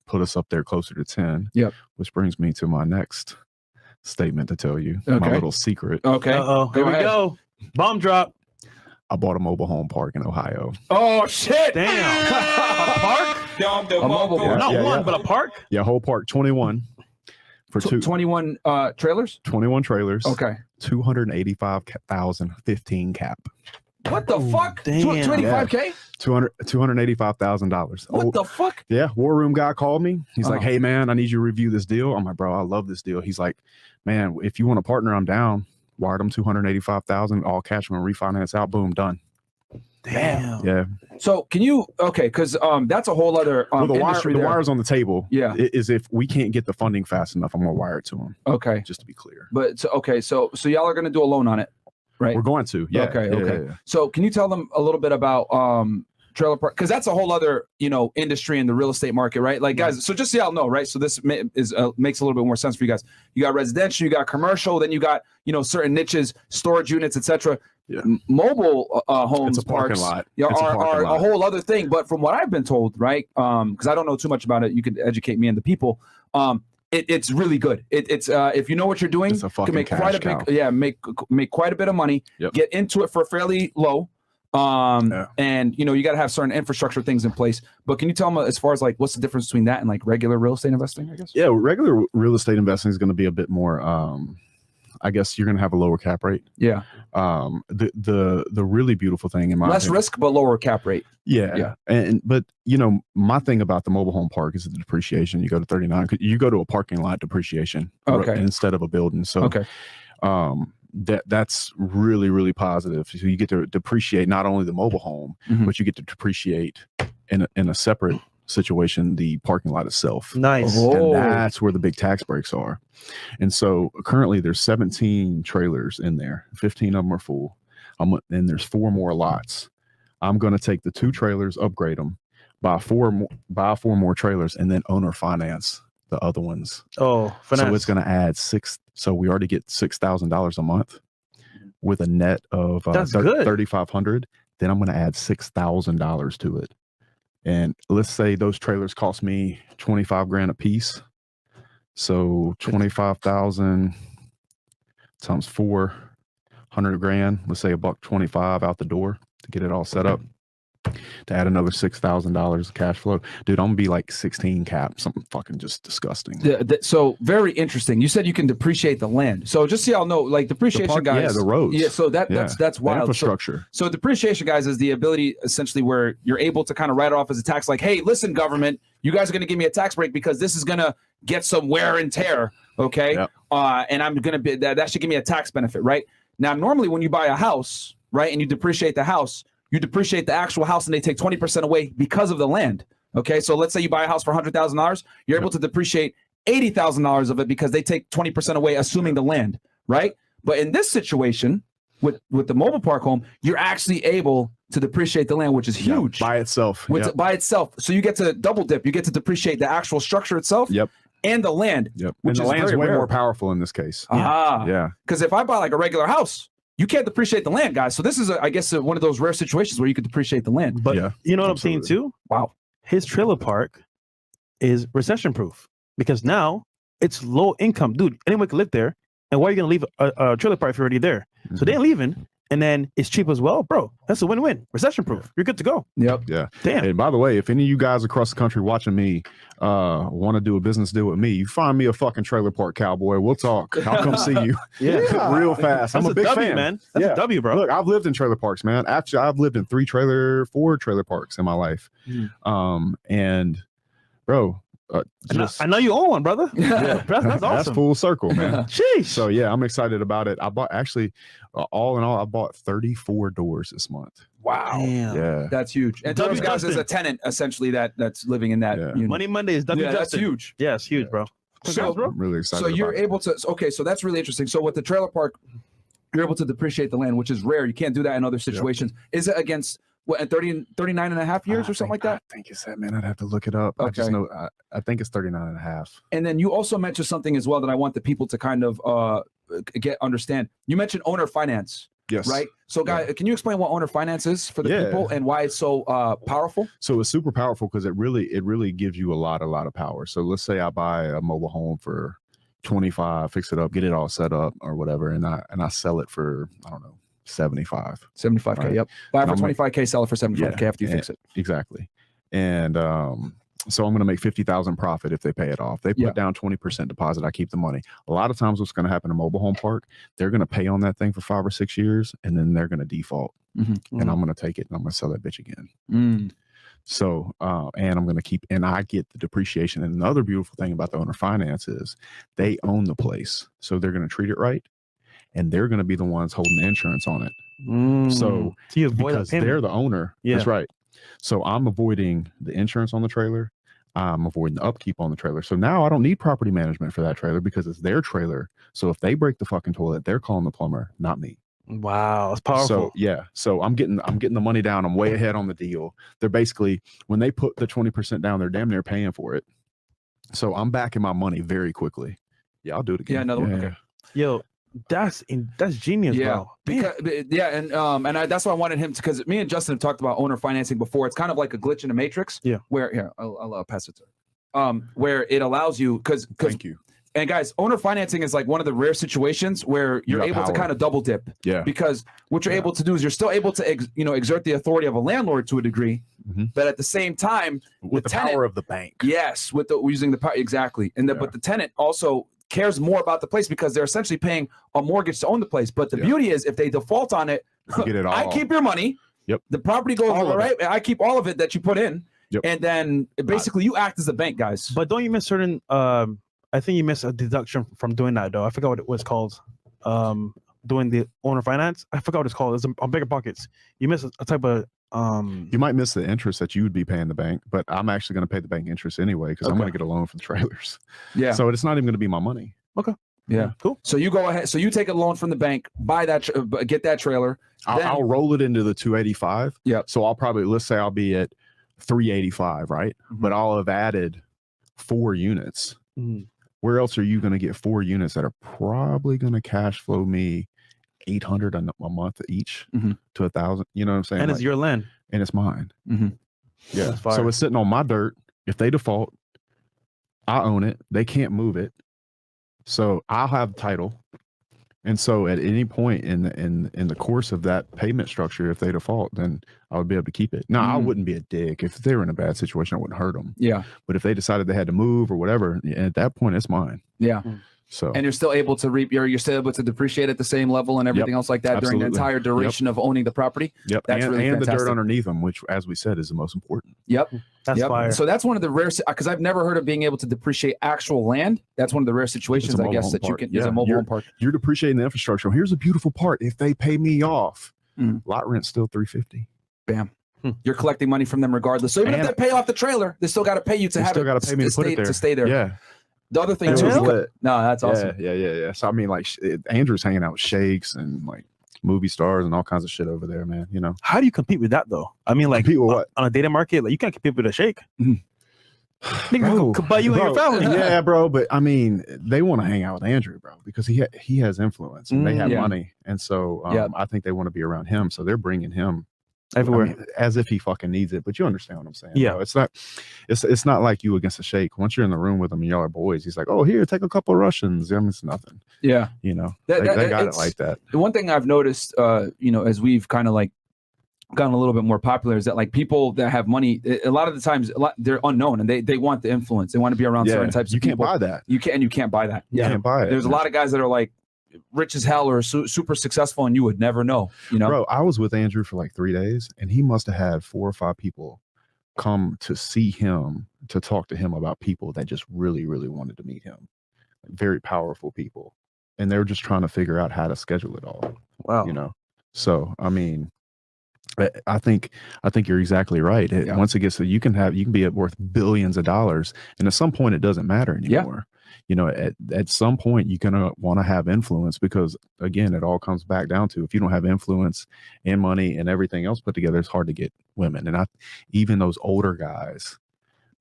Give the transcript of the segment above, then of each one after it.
put us up there closer to 10. Yep. Which brings me to my next statement to tell you. Okay. My little secret. Okay. Here we go. Bomb drop. I bought a mobile home park in Ohio. Oh shit! Damn. A park? A mobile park. Not one, but a park? Yeah, whole park, 21 for 21 trailers. 21 trailers. Okay. 285,000, 15 cap. What the fuck? Damn. 25K? $285,000. What the fuck? Yeah, War Room guy called me. He's like, "Hey man, I need you to review this deal." I'm like, "Bro, I love this deal." He's like, "Man, if you want to partner, I'm down." Wired them 285,000, all cash. I'm gonna refinance out. Boom, done. Damn. Yeah. So can you because that's a whole other Well, the industry there. wire's on the table. Yeah. Is if we can't get the funding fast enough, I'm gonna wire it to him. Okay. Just to be clear. But so y'all are gonna do a loan on it, right? We're going to. Yeah. Okay. Yeah. So can you tell them a little bit about trailer park, because that's a whole other industry in the real estate market, right? Like guys, so just so y'all know, right? So this makes a little bit more sense for you guys. You got residential, you got commercial, then you got certain niches, storage units, etc. Yeah. Mobile homes, It's a parking parks, lot. are a whole other thing. But from what I've been told, right? Because I don't know too much about it, you can educate me and the people. It's really good. It's if you know what you're doing, It's a fucking can make quite a cash big, make quite a bit of money. Yep. Get into it for fairly low. And you got to have certain infrastructure things in place. But can you tell them as far as like what's the difference between that and like regular real estate investing, I guess? Yeah, regular real estate investing is going to be a bit more I guess you're going to have a lower cap rate. Yeah. The really beautiful thing in my less opinion, risk but lower cap rate. Yeah. But my thing about the mobile home park is the depreciation. You go to 39, you go to a parking lot depreciation instead of a building. So that's really, really positive. So you get to depreciate not only the mobile home, but you get to depreciate in a separate situation the parking lot itself. Nice. And that's where the big tax breaks are. And so currently there's 17 trailers in there. 15 of them are full. And there's 4 more lots. I'm going to take the 2 trailers, upgrade them, buy 4 more trailers, and then owner finance the other ones. Oh, finesse. So it's going to add so we already get $6,000 a month with a net of that's good. 3,500. Then I'm going to add $6,000 to it. And let's say those trailers cost me 25 grand a piece. So 25,000 times 400 grand. Let's say $125 out the door to get it all set up. To add another $6,000 of cash flow, dude, I'm gonna be like 16 cap, something fucking just disgusting. So very interesting. You said you can depreciate the land. So just so y'all know, like depreciation, guys. Yeah, the roads. Yeah, so that's wild. Infrastructure. So depreciation, guys, is the ability essentially where you're able to kind of write it off as a tax. Like, hey, listen, government, you guys are gonna give me a tax break because this is gonna get some wear and tear. Okay, yep. And I'm gonna be that should give me a tax benefit, right? Now, normally when you buy a house, right, and you depreciate the house. You depreciate the actual house and they take 20% away because of the land. Okay. So let's say you buy a house for $100,000. You're able to depreciate $80,000 of it because they take 20% away, assuming the land. Right. But in this situation with the mobile park home, you're actually able to depreciate the land, which is huge by itself. By itself. So you get to double dip. You get to depreciate the actual structure itself. Yep. And the land. Yep. Which and the land's way more powerful in this case. Yeah. Because if I buy like a regular house, you can't depreciate the land, guys. So this is, I guess, one of those rare situations where you could depreciate the land. But you know what I'm seeing too? Wow. His trailer park is recession proof because now it's low income. Dude, anyone can live there. And why are you going to leave a trailer park if you're already there? Mm-hmm. So they're leaving. And then it's cheap as well, bro. That's a win-win. Recession proof. Yeah. You're good to go. Yep. Yeah. Damn. And by the way, if any of you guys across the country watching me want to do a business deal with me, you find me a fucking trailer park cowboy. We'll talk. I'll come see you. Real fast. I'm a big fan, man. That's a W, bro. Look, I've lived in trailer parks, man. Actually, I've lived in 4 trailer parks in my life. And bro, I know you own one, brother. Yeah, that's awesome. That's full circle, man. Sheesh. So yeah, I'm excited about it. I bought all in all, I bought 34 doors this month. Wow. Damn. Yeah, that's huge. And those guys is a tenant essentially that's living in that. Yeah. Money Monday is W. That's huge. Yeah, it's huge, bro. So, I'm really excited. So you're able to. Okay, so that's really interesting. So with the trailer park, you're able to depreciate the land, which is rare. You can't do that in other situations. Is it against? What, 39 and a half years or something like that? I think it's that, man. I'd have to look it up. Okay. I just know, I think it's 39 and a half. And then you also mentioned something as well that I want the people to kind of understand. You mentioned owner finance. Yes. Right. So, guys, can you explain what owner finance is for the people and why it's so powerful? So it's super powerful because it really gives you a lot of power. So let's say I buy a mobile home for 25, fix it up, get it all set up or whatever, and I sell it for, I don't know, 75. 75K. Right. Yep. Buy it And for I'm 25K, sell it for 75K after you fix it. Exactly. And so I'm going to make 50,000 profit if they pay it off. They put down 20% deposit. I keep the money. A lot of times what's going to happen in a mobile home park, they're going to pay on that thing for 5 or 6 years, and then they're going to default. And I'm going to take it and I'm going to sell that bitch again. So, and I'm going to keep, and I get the depreciation. And another beautiful thing about the owner finance is they own the place. So they're going to treat it right. And they're going to be the ones holding the insurance on it. So you avoid because that payment. they're the owner. That's right. So I'm avoiding the insurance on the trailer. I'm avoiding the upkeep on the trailer. So now I don't need property management for that trailer because it's their trailer. So if they break the fucking toilet, they're calling the plumber, not me. Wow, it's powerful. So so I'm getting the money down. I'm way ahead on the deal. They're basically, when they put the 20% down, they're damn near paying for it. So I'm backing my money very quickly. Yeah, I'll do it again. Yeah, another one. Okay. Yo, that's genius, bro. Because, that's why I wanted him to, because me and Justin have talked about owner financing before. It's kind of like a glitch in the matrix. Yeah. Where here, I'll pass it to where it allows you, because thank you. And guys, owner financing is like one of the rare situations where you're able to kind of double dip. Yeah. Because what you're able to do is you're still able to exert the authority of a landlord to a degree, but at the same time, with the tenant, power of the bank. Yes, with the using the power exactly. And but the tenant also cares more about the place because they're essentially paying a mortgage to own the place. But the beauty is if they default on it, get it all. I keep your money. Yep. The property goes all right. I keep all of it that you put in. Yep. And then basically you act as a bank, guys. But don't you miss certain I think you missed a deduction from doing that though. I forgot what it was called. Doing the owner finance. I forgot what it's called. It's on bigger pockets. You miss a type of you might miss the interest that you would be paying the bank, but I'm actually going to pay the bank interest anyway because I'm going to get a loan for the trailers. Yeah. So it's not even going to be my money. Okay. Yeah. Cool. So you go ahead. So you take a loan from the bank, buy that, get that trailer. I'll roll it into the 285. Yeah. So I'll probably, let's say I'll be at 385, right? But I'll have added 4 units. Where else are you going to get 4 units that are probably going to cash flow me $800 a month each to $1,000? You know what I'm saying? And it's your land, and it's mine. Yeah. So it's sitting on my dirt. If they default, I own it. They can't move it. So I'll have title. And so at any point in the course of that payment structure, if they default, then I would be able to keep it. Now, I wouldn't be a dick. If they were in a bad situation, I wouldn't hurt them. Yeah. But if they decided they had to move or whatever, at that point, it's mine. Yeah. So and you're still able to reap you're still able to depreciate at the same level and everything else like that during the entire duration of owning the property. Yep. That's really fantastic. The dirt underneath them, which, as we said, is the most important. Yep. That's fire. So that's one of the rare, because I've never heard of being able to depreciate actual land. That's one of the rare situations, I guess, that you can. Is a mobile home park. You're depreciating the infrastructure. Here's a beautiful part: if they pay me off, lot rent's still $350. Bam. You're collecting money from them regardless. So even if they pay off the trailer, they still got to pay you to have it. Got to pay me to stay there. Yeah. The other thing too. No, that's awesome. Yeah. So I mean, like Andrew's hanging out with sheikhs and like movie stars and all kinds of shit over there, man. You know, how do you compete with that though? I mean, like on a dating market, like you can't compete with a sheikh. Nigga could buy you and your family. Yeah, bro. But I mean, they want to hang out with Andrew, bro, because he has influence and they have money, and so I think they want to be around him. So they're bringing him everywhere, I mean, as if he fucking needs it. But you understand what I'm saying? Yeah, bro. It's not like you against a sheikh. Once you're in the room with him and y'all are boys, he's like, oh, here, take a couple of Russians. I mean, it's nothing. Yeah, you know, they got it like that. The one thing I've noticed, as we've kind of like gotten a little bit more popular, is that like people that have money, a lot of the times they're unknown and they want the influence. They want to be around certain types of people. You can't buy that. You can't buy that. You can't buy it. There's a lot of guys that are like rich as hell or super successful, and you would never know. You know, bro. I was with Andrew for like 3 days, and he must have had 4 or 5 people come to see him, to talk to him about people that just really, really wanted to meet him. Like, very powerful people, and they were just trying to figure out how to schedule it all. Wow, you know. So I mean, I think you're exactly right. Once it gets to, you can be worth billions of dollars, and at some point it doesn't matter anymore. You know, at some point you're gonna want to have influence, because again, it all comes back down to, if you don't have influence and money and everything else put together, it's hard to get women. And even those older guys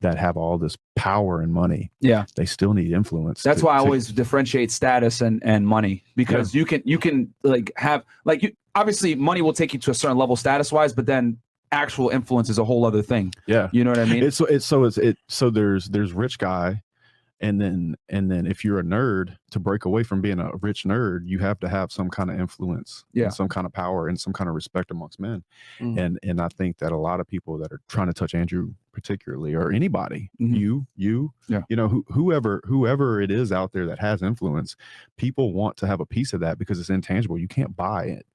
that have all this power and money, they still need influence. That's why I always differentiate status and money, because you can like have like you. obviously money will take you to a certain level status wise, but then actual influence is a whole other thing. Yeah. You know what I mean? So there's rich guy. And then if you're a nerd, to break away from being a rich nerd, you have to have some kind of influence, and some kind of power, and some kind of respect amongst men. And I think that a lot of people that are trying to touch Andrew particularly, or anybody, you know, whoever it is out there that has influence, people want to have a piece of that because it's intangible. You can't buy it.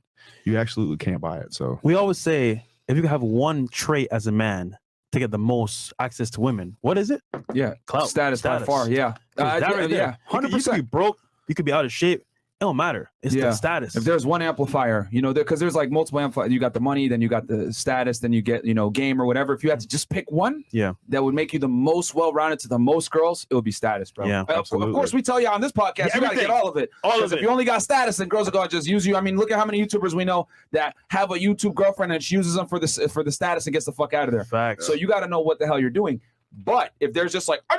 You absolutely can't buy it. So we always say, if you could have one trait as a man to get the most access to women, what is it? Yeah, Clout, status by far. Yeah, right yeah, 100%. You could be broke, you could be out of shape. It don't matter. It's the status. If there's one amplifier, you know, because there's like multiple amplifiers. You got the money, then you got the status, then you get, you know, game or whatever. If you had to just pick one, that would make you the most well-rounded to the most girls, it would be status, bro. Yeah, of course, we tell you on this podcast, you got to get all of it. If you only got status, then girls are going to just use you. I mean, look at how many YouTubers we know that have a YouTube girlfriend and she uses them for the status and gets the fuck out of there. Facts. So you got to know what the hell you're doing. But if there's just like, I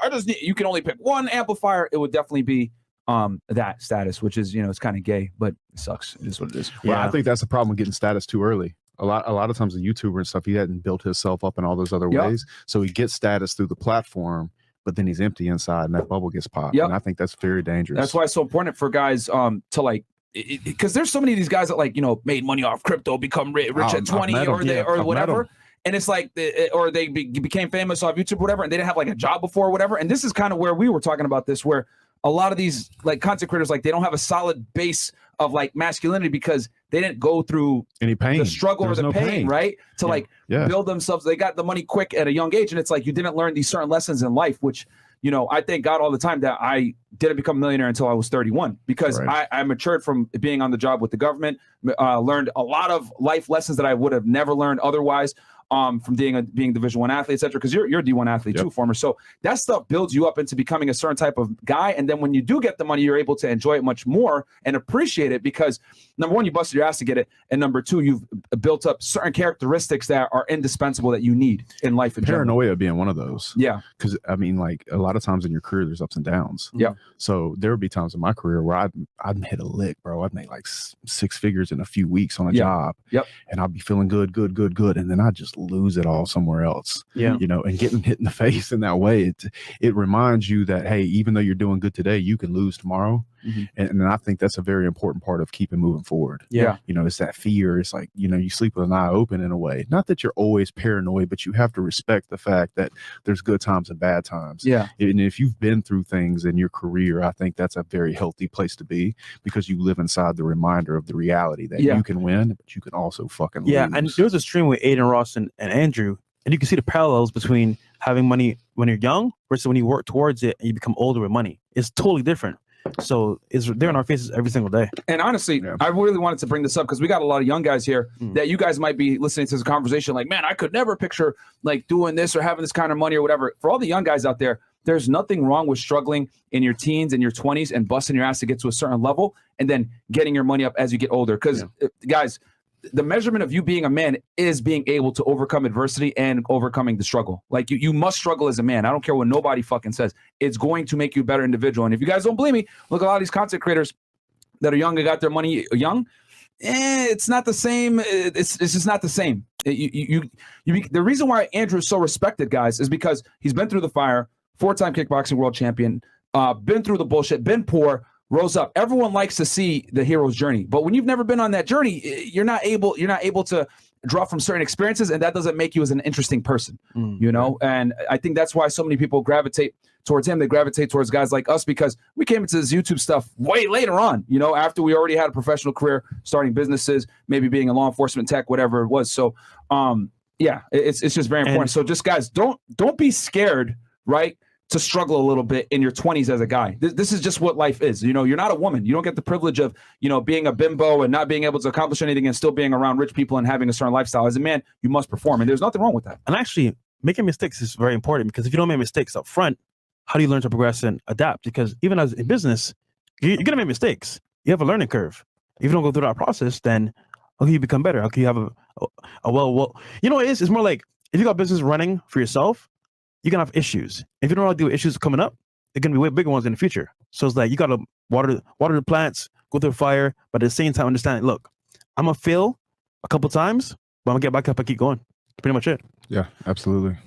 just need, you can only pick one amplifier, it would definitely be that status, which is, you know, it's kind of gay, but it sucks. It is what it is. Well, I think that's the problem with getting status too early. A lot of times, the YouTuber and stuff, he hadn't built himself up in all those other ways, so he gets status through the platform, but then he's empty inside, and that bubble gets popped. And I think that's very dangerous. That's why it's so important for guys to like, because there's so many of these guys that, like, you know, made money off crypto, become rich at 20 or whatever. And it's like, or they became famous off YouTube or whatever, and they didn't have like a job before or whatever. And this is kind of where we were talking about this, where a lot of these like content creators, like, they don't have a solid base of like masculinity because they didn't go through any pain, the struggle, or the pain, right? To like build themselves. They got the money quick at a young age. And it's like, you didn't learn these certain lessons in life, which, you know, I thank God all the time that I didn't become a millionaire until I was 31, because I matured from being on the job with the government, learned a lot of life lessons that I would have never learned otherwise. From being Division I athlete, et cetera, because you're a D1 athlete too, former. So that stuff builds you up into becoming a certain type of guy. And then when you do get the money, you're able to enjoy it much more and appreciate it, because number one, you busted your ass to get it. And number two, you've built up certain characteristics that are indispensable that you need in life. Paranoia being one of those. Yeah. Because I mean, like, a lot of times in your career, there's ups and downs. Yeah. So there would be times in my career where I'd hit a lick, bro. I'd make like 6 figures in a few weeks on a job. Yep. And I'd be feeling good. And then I'd just lose it all somewhere else. Yeah. You know, and getting hit in the face in that way, it reminds you that, hey, even though you're doing good today, you can lose tomorrow. And I think that's a very important part of keeping moving forward. Yeah. You know, it's that fear. It's like, you know, you sleep with an eye open in a way. Not that you're always paranoid, but you have to respect the fact that there's good times and bad times. Yeah. And if you've been through things in your career, I think that's a very healthy place to be, because you live inside the reminder of the reality that you can win, but you can also fucking lose. And there was a stream with Aiden Ross and Andrew, and you can see the parallels between having money when you're young versus when you work towards it and you become older with money. It's totally different. So it's there in our faces every single day. And honestly, I really wanted to bring this up because we got a lot of young guys here that you guys might be listening to this conversation like, man, I could never picture like doing this or having this kind of money or whatever. For all the young guys out there, there's nothing wrong with struggling in your teens and your 20s and busting your ass to get to a certain level and then getting your money up as you get older. Because guys, the measurement of you being a man is being able to overcome adversity and overcoming the struggle. Like you must struggle as a man. I don't care what nobody fucking says. It's going to make you a better individual. And if you guys don't believe me, look at a lot of these content creators that are young and got their money young. It's not the same. It's just not the same. The reason why Andrew is so respected, guys, is because he's been through the fire, 4-time kickboxing world champion, been through the bullshit, been poor, rose up. Everyone likes to see the hero's journey, but when you've never been on that journey, you're not able to draw from certain experiences, and that doesn't make you as an interesting person, you know? And I think that's why so many people gravitate towards him. They gravitate towards guys like us because we came into this YouTube stuff way later on, you know, after we already had a professional career, starting businesses, maybe being in law enforcement, tech, whatever it was. So, it's just very important. So just guys, don't be scared, right, to struggle a little bit in your 20s as a guy. This is just what life is. You know, you're not a woman. You don't get the privilege of, you know, being a bimbo and not being able to accomplish anything and still being around rich people and having a certain lifestyle. As a man, you must perform, and there's nothing wrong with that. And actually, making mistakes is very important, because if you don't make mistakes up front, how do you learn to progress and adapt? Because even as in business, you're going to make mistakes. You have a learning curve. If you don't go through that process, then how can you become better? How can you have you know, it's more like if you got business running for yourself, you're going to have issues. If you don't know how to deal with issues coming up, they're going to be way bigger ones in the future. So it's like you got to water the plants, go through the fire, but at the same time understand, look, I'm gonna fail a couple times, but I'm gonna get back up and keep going. That's pretty much it. Yeah, absolutely.